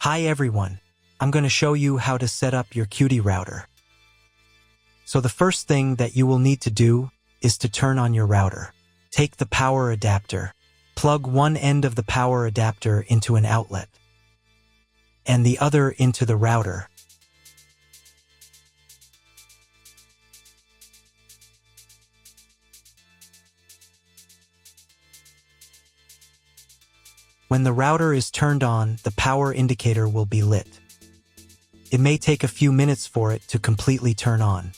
Hi everyone, I'm going to show you how to set up your Cudy router. So the first thing that you will need to do is to turn on your router. Take the power adapter, plug one end of the power adapter into an outlet, and the other into the router. When the router is turned on, the power indicator will be lit. It may take a few minutes for it to completely turn on.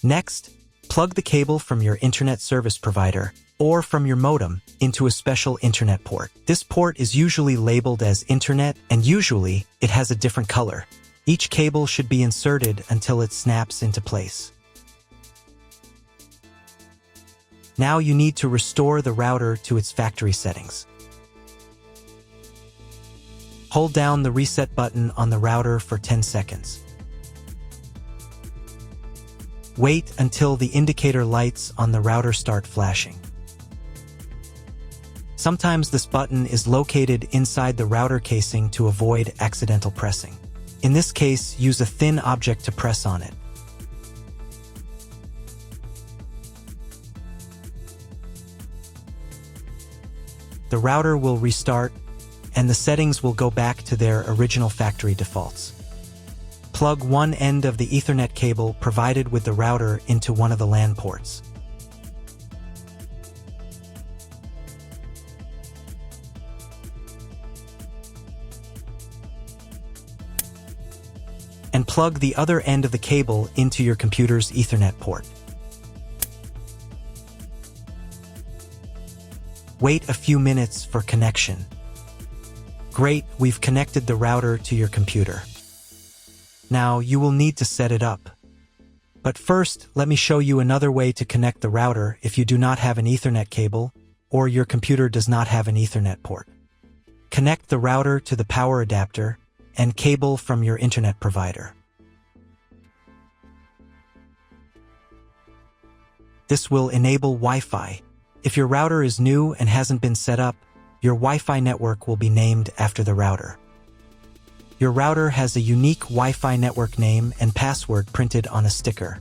Next, plug the cable from your internet service provider or from your modem into a special internet port. This port is usually labeled as internet, and usually it has a different color. Each cable should be inserted until it snaps into place. Now you need to restore the router to its factory settings. Hold down the reset button on the router for 10 seconds. Wait until the indicator lights on the router start flashing. Sometimes this button is located inside the router casing to avoid accidental pressing. In this case, use a thin object to press on it. The router will restart, and the settings will go back to their original factory defaults. Plug one end of the Ethernet cable provided with the router into one of the LAN ports. And plug the other end of the cable into your computer's Ethernet port. Wait a few minutes for connection. Great, we've connected the router to your computer. Now you will need to set it up. But first, let me show you another way to connect the router if you do not have an Ethernet cable or your computer does not have an Ethernet port. Connect the router to the power adapter and cable from your internet provider. This will enable Wi-Fi. If your router is new and hasn't been set up, your Wi-Fi network will be named after the router. Your router has a unique Wi-Fi network name and password printed on a sticker.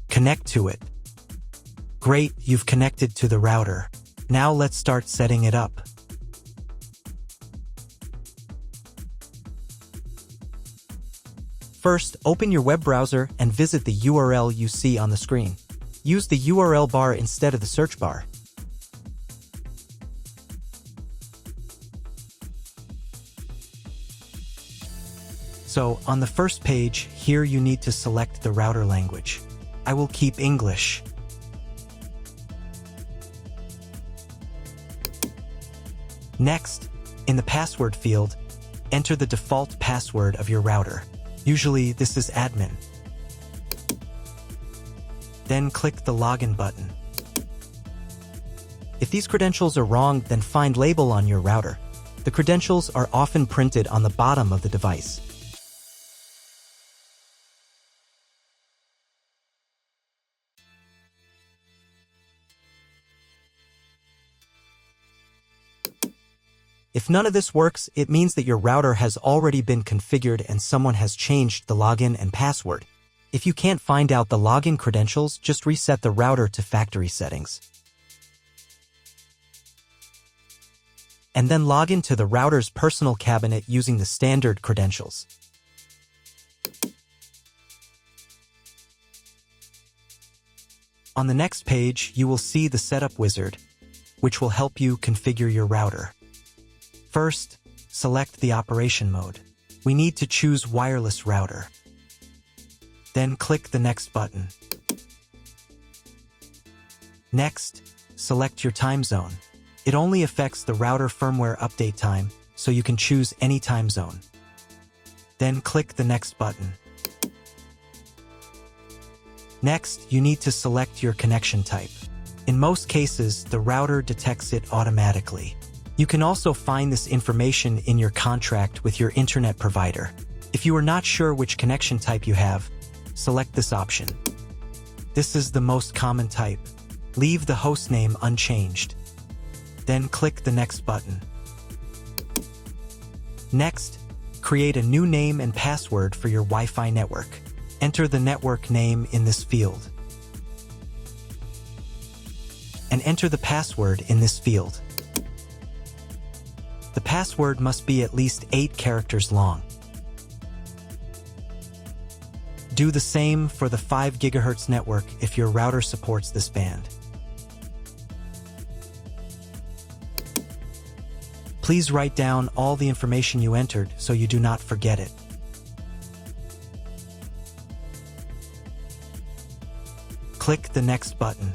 Connect to it. Great, you've connected to the router. Now let's start setting it up. First, open your web browser and visit the URL you see on the screen. Use the URL bar instead of the search bar. So, on the first page, here you need to select the router language. I will keep English. Next, in the password field, enter the default password of your router. Usually, this is admin. Then click the login button. If these credentials are wrong, then find label on your router. The credentials are often printed on the bottom of the device. If none of this works, it means that your router has already been configured and someone has changed the login and password. If you can't find out the login credentials, just reset the router to factory settings. And then log into the router's personal cabinet using the standard credentials. On the next page, you will see the setup wizard, which will help you configure your router. First, select the operation mode. We need to choose wireless router. Then click the next button. Next, select your time zone. It only affects the router firmware update time, so you can choose any time zone. Then click the next button. Next, you need to select your connection type. In most cases, the router detects it automatically. You can also find this information in your contract with your internet provider. If you are not sure which connection type you have, select this option. This is the most common type. Leave the hostname unchanged. Then click the Next button. Next, create a new name and password for your Wi-Fi network. Enter the network name in this field. And enter the password in this field. The password must be at least 8 characters long. Do the same for the 5 GHz network if your router supports this band. Please write down all the information you entered so you do not forget it. Click the Next button.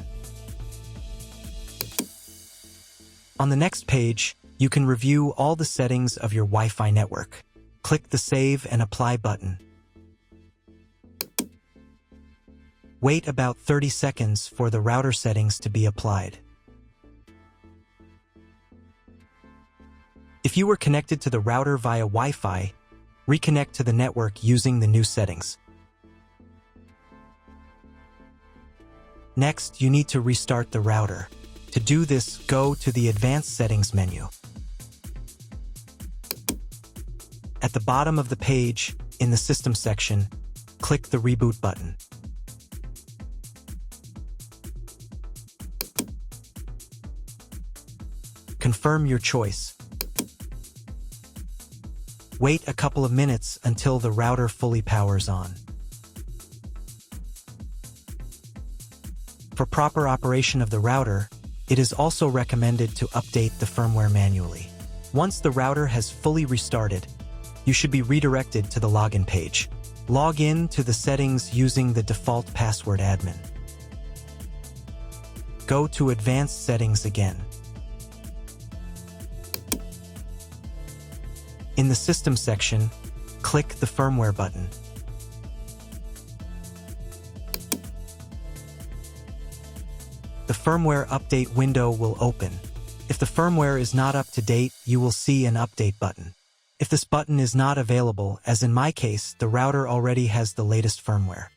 On the next page, you can review all the settings of your Wi-Fi network. Click the Save and Apply button. Wait about 30 seconds for the router settings to be applied. If you were connected to the router via Wi-Fi, reconnect to the network using the new settings. Next, you need to restart the router. To do this, go to the Advanced Settings menu. At the bottom of the page, in the System section, click the Reboot button. Confirm your choice. Wait a couple of minutes until the router fully powers on. For proper operation of the router, it is also recommended to update the firmware manually. Once the router has fully restarted, you should be redirected to the login page. Log in to the settings using the default password admin. Go to Advanced Settings again. In the System section, click the Firmware button. The firmware update window will open. If the firmware is not up to date, you will see an Update button. If this button is not available, as in my case, the router already has the latest firmware.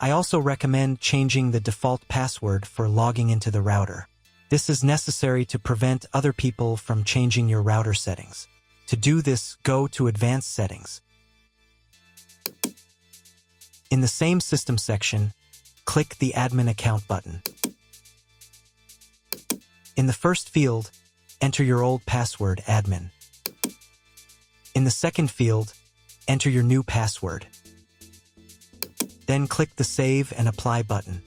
I also recommend changing the default password for logging into the router. This is necessary to prevent other people from changing your router settings. To do this, go to Advanced Settings. In the same System section, click the Admin Account button. In the first field, enter your old password, admin. In the second field, enter your new password. Then click the Save and Apply button.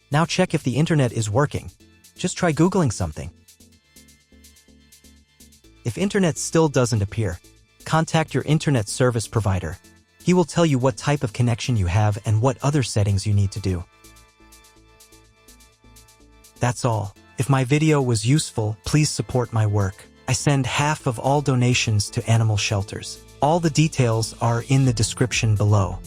Now check if the internet is working. Just try Googling something. If internet still doesn't appear, contact your internet service provider. He will tell you what type of connection you have and what other settings you need to do. That's all. If my video was useful, please support my work. I send half of all donations to animal shelters. All the details are in the description below.